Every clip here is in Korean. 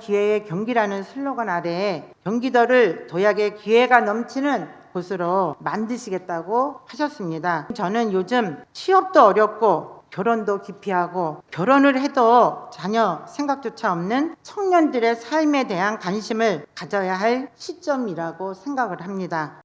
기회의 경기라는 슬로건 아래 경기도를 도약의 기회가 넘치는 곳으로 만드시겠다고 하셨습니다. 저는 요즘 취업도 어렵고 결혼도 기피하고 결혼을 해도 자녀 생각조차 없는 청년들의 삶에 대한 관심을 가져야 할 시점이라고 생각을 합니다.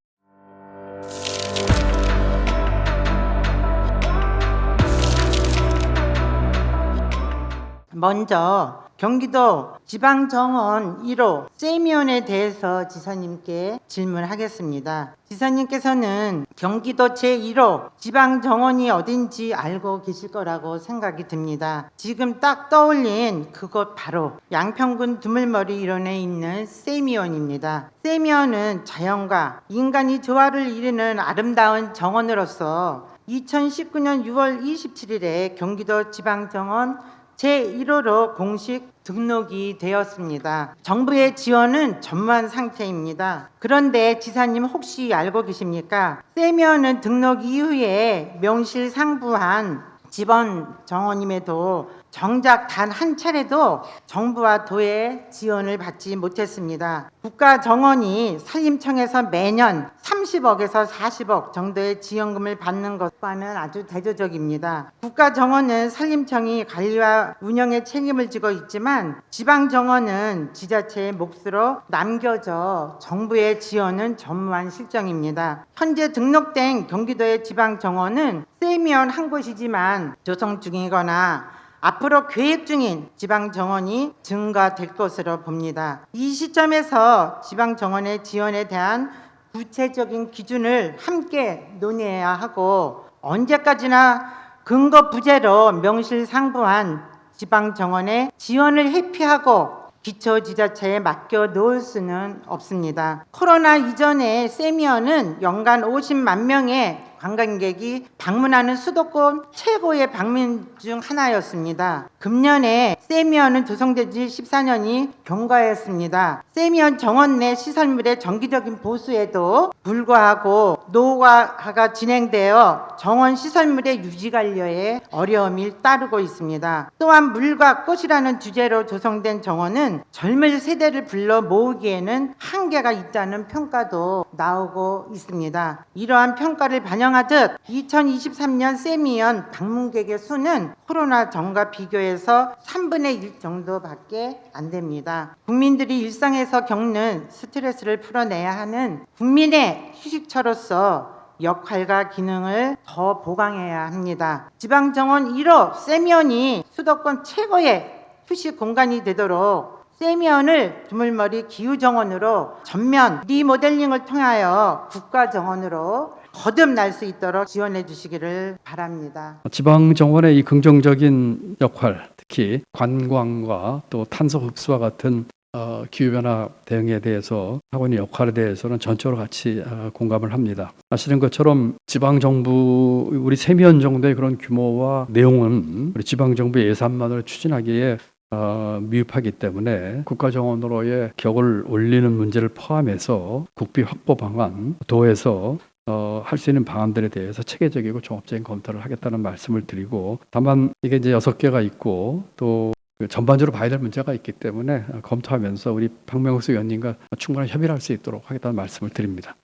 먼저 경기도 지방정원 1호 세미원에 대해서 지사님께 질문하겠습니다. 지사님께서는 경기도 제1호 지방정원이 어딘지 알고 계실 거라고 생각이 듭니다. 지금 딱 떠올린 그곳 바로 양평군 두물머리 일원에 있는 세미원입니다. 세미원은 자연과 인간이 조화를 이루는 아름다운 정원으로서 2019년 6월 27일에 경기도 지방정원 제1호로 공식 등록이 되었습니다. 정부의 지원은 전무한 상태입니다. 그런데 지사님 혹시 알고 계십니까? 세미원은 등록 이후에 명실상부한 지방정원임에도 정작 단 한 차례도 정부와 도의 지원을 받지 못했습니다. 국가정원이 산림청에서 매년 30억에서 40억 정도의 지원금을 받는 것과는 아주 대조적입니다. 국가정원은 산림청이 관리와 운영에 책임을 지고 있지만 지방정원은 지자체의 몫으로 남겨져 정부의 지원은 전무한 실정입니다. 현재 등록된 경기도의 지방정원은 세미원 한 곳이지만 조성 중이거나 앞으로 계획 중인 지방정원이 증가될 것으로 봅니다. 이 시점에서 지방정원의 지원에 대한 구체적인 기준을 함께 논의해야 하고 언제까지나 근거 부재로 명실상부한 지방정원의 지원을 회피하고 기초지자체에 맡겨 놓을 수는 없습니다. 코로나 이전에 세미원은 연간 50만 명의 관광객이 방문하는 수도권 최고의 방문 중 하나였습니다. 금년에 세미원은 조성된 지 14년이 경과했습니다. 세미원 정원 내 시설물의 정기적인 보수에도 불구하고 노후화가 진행되어 정원 시설물의 유지 관리에 어려움이 따르고 있습니다. 또한 물과 꽃이라는 주제로 조성된 정원은 젊은 세대를 불러 모으기에는 한계가 있다는 평가도 나오고 있습니다. 이러한 평가를 반영하듯 2023년 세미원 방문객의 수는 코로나 전과 비교해서 3분의 1 정도밖에 안 됩니다. 국민들이 일상에서 겪는 스트레스를 풀어내야 하는 국민의 휴식처로서 역할과 기능을 더 보강해야 합니다. 지방정원 1호 세미원이 수도권 최고의 휴식 공간이 되도록 세미원을 두물머리 기후정원으로 전면 리모델링을 통하여 국가정원으로 거듭날 수 있도록 지원해 주시기를 바랍니다. 지방정원의 이 긍정적인 역할, 특히 관광과 또 탄소 흡수와 같은 기후변화 대응에 대해서 하고 있는 역할에 대해서는 전적으로 같이 공감을 합니다. 아시는 것처럼 지방정부, 우리 세미원 정도의 그런 규모와 내용은 우리 지방정부의 예산만으로 추진하기에 미흡하기 때문에 국가정원으로의 격을 올리는 문제를 포함해서 국비 확보 방안, 도에서 할 수 있는 방안들에 대해서 체계적이고 종합적인 검토를 하겠다는 말씀을 드리고, 다만 이게 이제 6개가 있고 또 전반적으로 봐야 될 문제가 있기 때문에 검토하면서 우리 박명수 의원님과 충분한 협의를 할 수 있도록 하겠다는 말씀을 드립니다.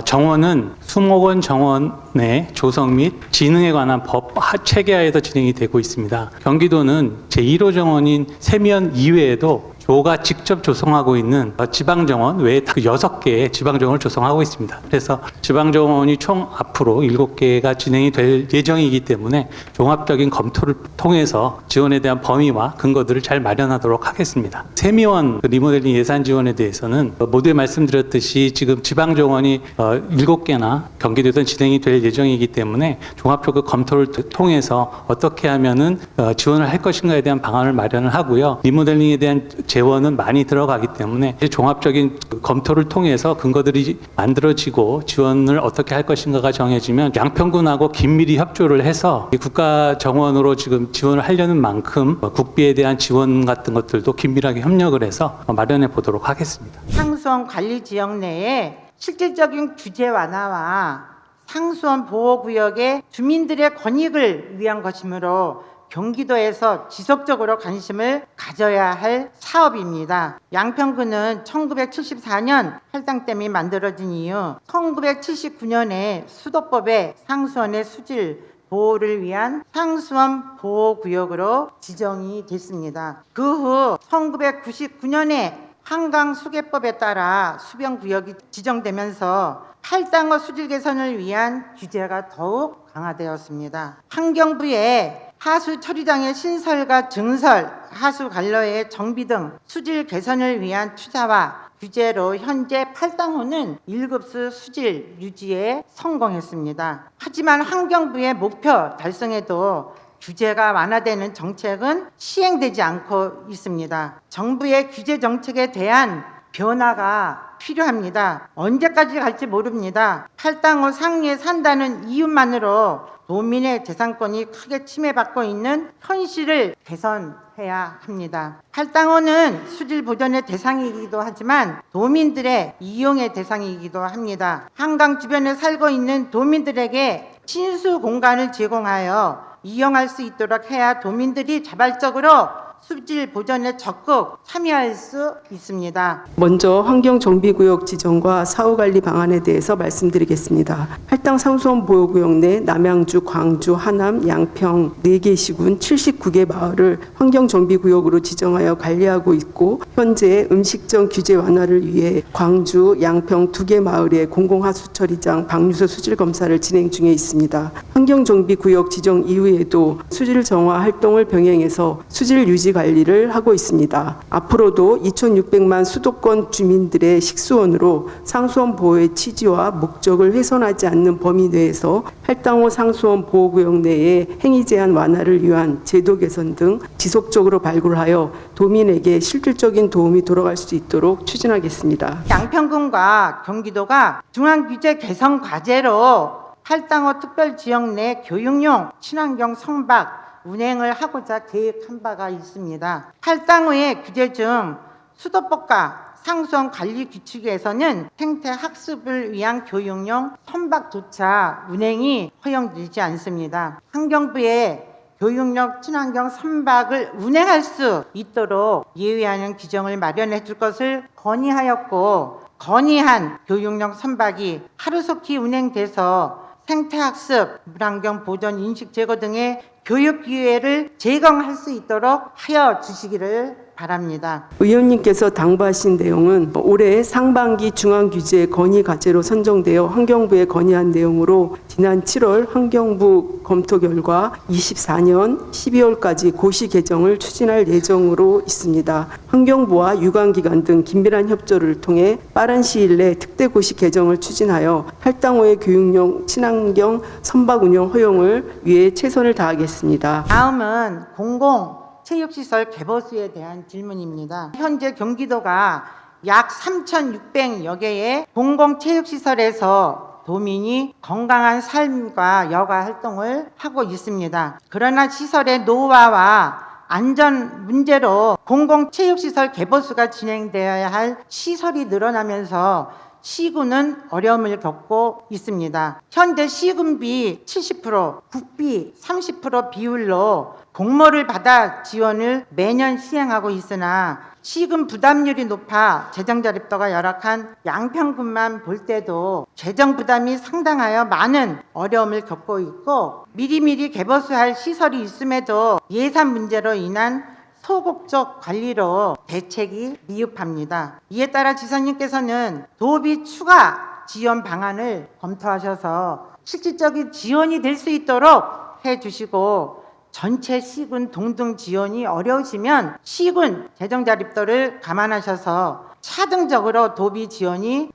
정원은 수목원 정원의 조성 및 진흥에 관한 법 체계하에서 진행이 되고 있습니다. 경기도는 제1호 정원인 세미원 이외에도 조가 직접 조성하고 있는 지방정원 외에 6개의 지방정원을 조성하고 있습니다. 그래서 지방정원이 총 앞으로 7개가 진행이 될 예정이기 때문에 종합적인 검토를 통해서 지원에 대한 범위와 근거들을 잘 마련하도록 하겠습니다. 세미원 리모델링 예산 지원에 대해서는 모두에 말씀드렸듯이 지금 지방정원이 7개나 경기도에서 진행이 될 예정이기 때문에 종합적으로 검토를 통해서 어떻게 하면은 지원을 할 것인가에 대한 방안을 마련을 하고요. 리모델링에 대한 재원은 많이 들어가기 때문에 종합적인 검토를 통해서 근거들이 만들어지고 지원을 어떻게 할 것인가가 정해지면 양평군하고 긴밀히 협조를 해서 국가 정원으로 지금 지원을 하려는 만큼 국비에 대한 지원 같은 것들도 긴밀하게 협력을 해서 마련해 보도록 하겠습니다. 상수원 관리 지역 내에 실질적인 규제 완화와 상수원 보호구역의 주민들의 권익을 위한 것이므로 경기도에서 지속적으로 관심을 가져야 할 사업입니다. 양평구는 1974년 팔당댐이 만들어진 이후 1979년에 수도법에 상수원의 수질 보호를 위한 상수원 보호구역으로 지정이 됐습니다. 그 후 1999년에 한강수계법에 따라 수변구역이 지정되면서 팔당어 수질 개선을 위한 규제가 더욱 강화되었습니다. 환경부의 하수 처리장의 신설과 증설, 하수 관로의 정비 등 수질 개선을 위한 투자와 규제로 현재 팔당호는 1급수 수질 유지에 성공했습니다. 하지만 환경부의 목표 달성에도 규제가 완화되는 정책은 시행되지 않고 있습니다. 정부의 규제 정책에 대한 변화가 필요합니다. 언제까지 갈지 모릅니다. 팔당호 상류에 산다는 이유만으로 도민의 재산권이 크게 침해받고 있는 현실을 개선해야 합니다. 팔당호는 수질 보전의 대상이기도 하지만 도민들의 이용의 대상이기도 합니다. 한강 주변에 살고 있는 도민들에게 친수 공간을 제공하여 이용할 수 있도록 해야 도민들이 자발적으로 수질 보전에 적극 참여할 수 있습니다. 먼저 환경정비구역 지정과 사후관리 방안에 대해서 말씀드리겠습니다. 팔당 상수원 보호구역 내 남양주, 광주, 하남, 양평 4개 시군 79개 마을을 환경정비구역으로 지정하여 관리하고 있고 현재 음식점 규제 완화를 위해 광주, 양평 2개 마을의 공공하수처리장 방류소 수질검사를 진행 중에 있습니다. 환경정비구역 지정 이후에도 수질 정화 활동을 병행해서 수질 유지 관리를 하고 있습니다. 앞으로도 2,600만 수도권 주민들의 식수원으로 상수원 보호의 취지와 목적을 훼손하지 않는 범위 내에서 팔당호 상수원 보호구역 내의 행위 제한 완화를 위한 제도 개선 등 지속적으로 발굴하여 도민에게 실질적인 도움이 돌아갈 수 있도록 추진하겠습니다. 양평군과 경기도가 중앙규제 개선 과제로 팔당호 특별지역 내 교육용 친환경 선박 운행을 하고자 계획한 바가 있습니다. 팔당호의 규제 중 수도법과 상수원 관리 규칙에서는 생태 학습을 위한 교육용 선박조차 운행이 허용되지 않습니다. 환경부의 교육용 친환경 선박을 운행할 수 있도록 예외하는 규정을 마련해 줄 것을 건의하였고, 건의한 교육용 선박이 하루속히 운행돼서 생태학습, 물환경 보전, 인식 제거 등의 교육 기회를 제공할 수 있도록 하여 주시기를 바랍니다. 의원님께서 당부하신 내용은 올해 상반기 중앙규제 건의 과제로 선정되어 환경부에 건의한 내용으로 지난 7월 환경부 검토 결과 24년 12월까지 고시 개정을 추진할 예정으로 있습니다. 환경부와 유관기관 등 긴밀한 협조를 통해 빠른 시일 내 특대 고시 개정을 추진하여 팔당호의 교육용 친환경 선박 운영 허용을 위해 최선을 다하겠습니다. 다음은 공공체육시설 개보수에 대한 질문입니다. 현재 경기도가 약 3,600여 개의 공공체육시설에서 도민이 건강한 삶과 여가 활동을 하고 있습니다. 그러나 시설의 노후화와 안전 문제로 공공체육시설 개보수가 진행되어야 할 시설이 늘어나면서 시군은 어려움을 겪고 있습니다. 현재 시군비 70%, 국비 30% 비율로 공모를 받아 지원을 매년 시행하고 있으나 시군 부담률이 높아 재정 자립도가 열악한 양평군만 볼 때도 재정 부담이 상당하여 많은 어려움을 겪고 있고, 미리미리 개보수할 시설이 있음에도 예산 문제로 인한 소극적 관리로 대책이 미흡합니다. 이에 따라 지사님께서는 도비 추가 지원 방안을 검토하셔서 실질적인 지원이 될 수 있도록 해주시고, 전체 시군 동등 지원이 어려우시면 시군 재정 자립도를 감안하셔서 차등적으로 도비 지원이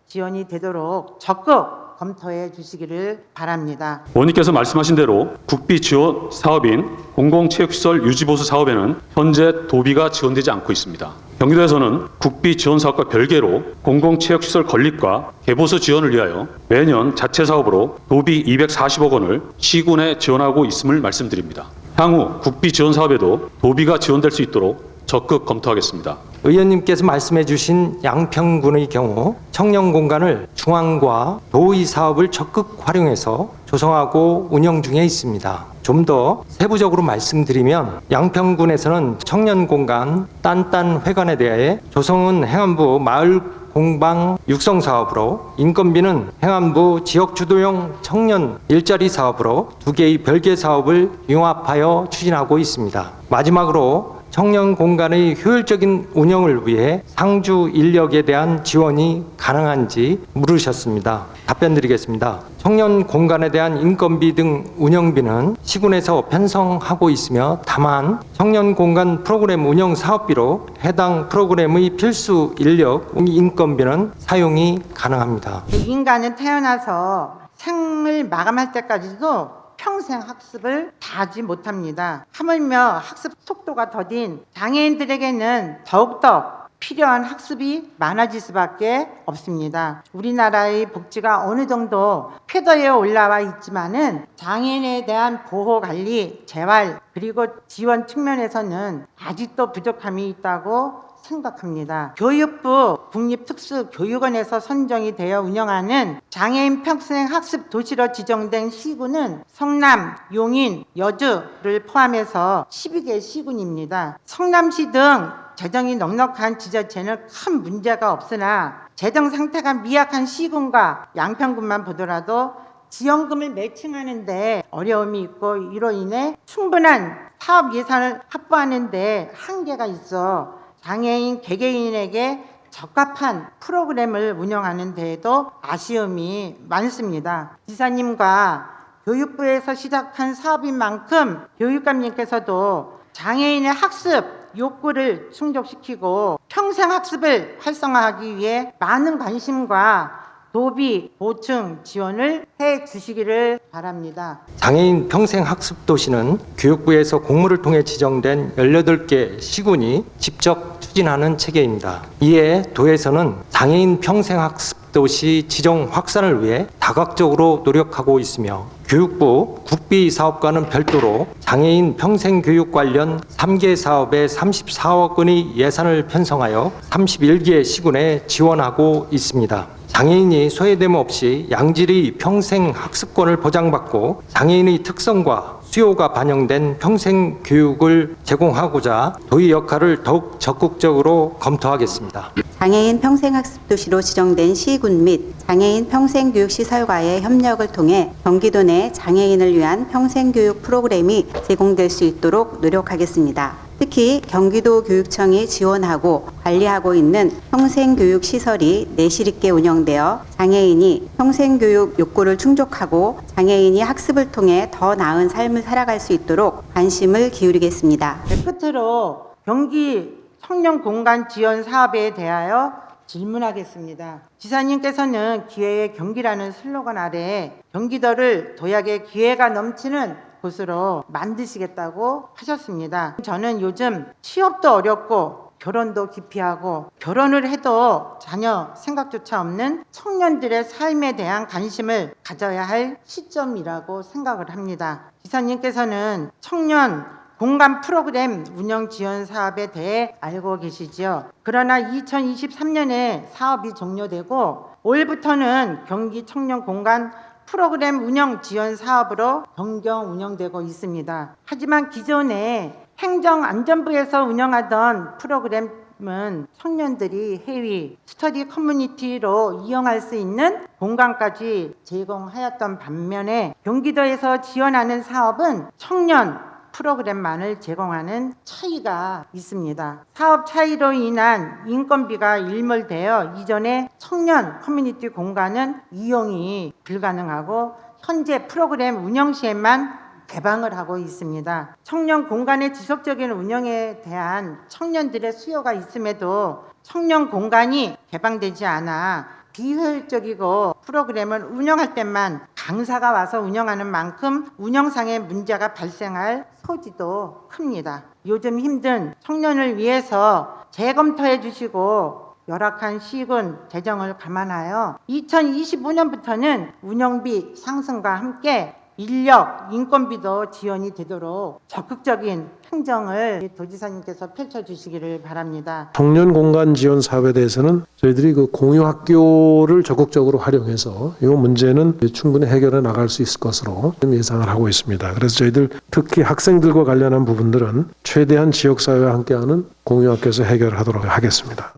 되도록 적극 검토해 주시기를 바랍니다. 의원님께서 말씀하신 대로 국비 지원 사업인 공공체육시설 유지보수 사업에는 현재 도비가 지원되지 않고 있습니다. 경기도에서는 국비 지원 사업과 별개로 공공체육시설 건립과 개보수 지원을 위하여 매년 자체 사업으로 도비 240억 원을 시군에 지원하고 있음을 말씀드립니다. 향후 국비 지원 사업에도 도비가 지원될 수 있도록 적극 검토하겠습니다. 의원님께서 말씀해 주신 양평군의 경우 청년 공간을 중앙과 도의 사업을 적극 활용해서 조성하고 운영 중에 있습니다. 좀 더 세부적으로 말씀드리면 양평군에서는 청년공간 딴딴회관에 대해 조성은 행안부 마을 공방 육성 사업으로, 인건비는 행안부 지역주도형 청년 일자리 사업으로 두 개의 별개 사업을 융합하여 추진하고 있습니다. 마지막으로 청년 공간의 효율적인 운영을 위해 상주 인력에 대한 지원이 가능한지 물으셨습니다. 답변 드리겠습니다. 청년 공간에 대한 인건비 등 운영비는 시군에서 편성하고 있으며, 다만 청년 공간 프로그램 운영 사업비로 해당 프로그램의 필수 인력 인건비는 사용이 가능합니다. 인간은 태어나서 생을 마감할 때까지도 평생 학습을 다 하지 못합니다. 하물며 학습 속도가 더딘 장애인들에게는 더욱더 필요한 학습이 많아질 수밖에 없습니다. 우리나라의 복지가 어느 정도 궤도에 올라와 있지만은 장애인에 대한 보호 관리, 재활, 그리고 지원 측면에서는 아직도 부족함이 있다고 생각합니다. 교육부 국립특수교육원에서 선정이 되어 운영하는 장애인 평생 학습 도시로 지정된 시군은 성남, 용인, 여주를 포함해서 12개 시군입니다. 성남시 등 재정이 넉넉한 지자체는 큰 문제가 없으나 재정 상태가 미약한 시군과 양평군만 보더라도 지원금을 매칭하는데 어려움이 있고, 이로 인해 충분한 사업 예산을 확보하는 데 한계가 있어 장애인 개개인에게 적합한 프로그램을 운영하는 데에도 아쉬움이 많습니다. 지사님과 교육부에서 시작한 사업인 만큼 교육감님께서도 장애인의 학습 욕구를 충족시키고 평생 학습을 활성화하기 위해 많은 관심과 도비, 보충, 지원을 해 주시기를 바랍니다. 장애인 평생학습도시는 교육부에서 공모를 통해 지정된 18개 시군이 직접 추진하는 체계입니다. 이에 도에서는 장애인 평생학습도시 지정 확산을 위해 다각적으로 노력하고 있으며, 교육부 국비사업과는 별도로 장애인 평생교육 관련 3개 사업에 34억 원의 예산을 편성하여 31개 시군에 지원하고 있습니다. 장애인이 소외됨 없이 양질의 평생 학습권을 보장받고 장애인의 특성과 수요가 반영된 평생 교육을 제공하고자 도의 역할을 더욱 적극적으로 검토하겠습니다. 장애인 평생학습도시로 지정된 시군 및 장애인 평생교육시설과의 협력을 통해 경기도 내 장애인을 위한 평생교육 프로그램이 제공될 수 있도록 노력하겠습니다. 특히 경기도 교육청이 지원하고 관리하고 있는 평생교육시설이 내실 있게 운영되어 장애인이 평생교육 욕구를 충족하고 장애인이 학습을 통해 더 나은 삶을 살아갈 수 있도록 관심을 기울이겠습니다. 끝으로 경기 청년 공간 지원 사업에 대하여 질문하겠습니다. 지사님께서는 기회의 경기라는 슬로건 아래 경기도를 도약의 기회가 넘치는 곳으로 만드시겠다고 하셨습니다. 저는 요즘 취업도 어렵고 결혼도 기피하고 결혼을 해도 자녀 생각조차 없는 청년들의 삶에 대한 관심을 가져야 할 시점이라고 생각을 합니다. 지사님께서는 청년 공간 프로그램 운영 지원 사업에 대해 알고 계시죠? 그러나 2023년에 사업이 종료되고 올부터는 경기 청년 공간 프로그램 운영 지원 사업으로 변경 운영되고 있습니다. 하지만 기존에 행정안전부에서 운영하던 프로그램은 청년들이 해위 스터디 커뮤니티로 이용할 수 있는 공간까지 제공하였던 반면에 경기도에서 지원하는 사업은 청년 프로그램만을 제공하는 차이가 있습니다. 사업 차이로 인한 인건비가 일몰되어 이전에 청년 커뮤니티 공간은 이용이 불가능하고 현재 프로그램 운영 시에만 개방을 하고 있습니다. 청년 공간의 지속적인 운영에 대한 청년들의 수요가 있음에도 청년 공간이 개방되지 않아 비효율적이고 프로그램을 운영할 때만 강사가 와서 운영하는 만큼 운영상의 문제가 발생할 소지도 큽니다. 요즘 힘든 청년을 위해서 재검토해 주시고 열악한 시군 재정을 감안하여 2025년부터는 운영비 상승과 함께 인력, 인건비도 지원이 되도록 적극적인 행정을 도지사님께서 펼쳐주시기를 바랍니다. 청년 공간 지원 사업에 대해서는 저희들이 그 공유 학교를 적극적으로 활용해서 이 문제는 충분히 해결해 나갈 수 있을 것으로 예상을 하고 있습니다. 그래서 저희들 특히 학생들과 관련한 부분들은 최대한 지역사회와 함께하는 공유 학교에서 해결하도록 하겠습니다.